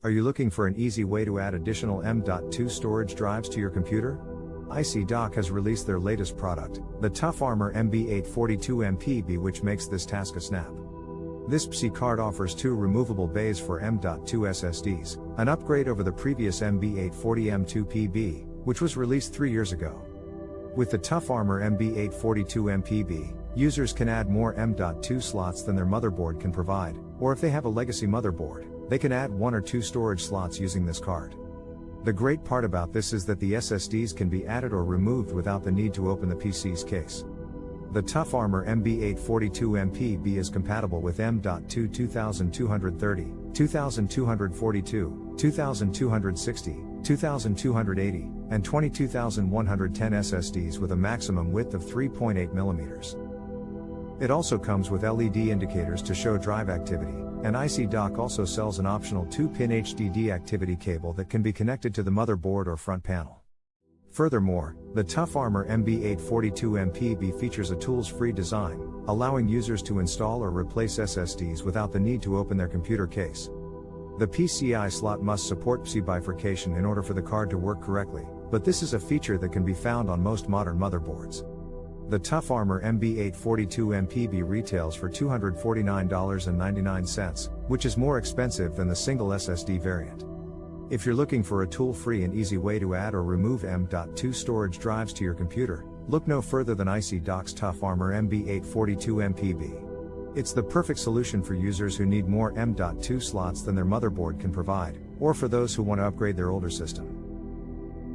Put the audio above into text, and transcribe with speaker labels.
Speaker 1: Are you looking for an easy way to add additional M.2 storage drives to your computer? IC Dock has released their latest product, the Tough Armor MB842MPB, which makes this task a snap. This PC card offers 2 removable bays for M.2 SSDs, an upgrade over the previous MB840M2PB, which was released 3 years ago. With the Tough Armor MB842MPB, users can add more M.2 slots than their motherboard can provide, or if they have a legacy motherboard, they can add 1 or 2 storage slots using this card. The great part about this is that the SSDs can be added or removed without the need to open the PC's case. The Tough Armor MB842MPB is compatible with M.2 2230, 2242, 2260, 2280, and 22110 SSDs with a maximum width of 3.8 mm. It also comes with LED indicators to show drive activity, and IC Dock also sells an optional 2-pin HDD activity cable that can be connected to the motherboard or front panel. Furthermore, the Tough Armor MB842MPB features a tools-free design, allowing users to install or replace SSDs without the need to open their computer case. The PCI slot must support PC bifurcation in order for the card to work correctly, but this is a feature that can be found on most modern motherboards. The Tough Armor MB842MPB retails for $249.99, which is more expensive than the single SSD variant. If you're looking for a tool-free and easy way to add or remove M.2 storage drives to your computer, look no further than IC Dock's Tough Armor MB842MPB. It's the perfect solution for users who need more M.2 slots than their motherboard can provide, or for those who want to upgrade their older system.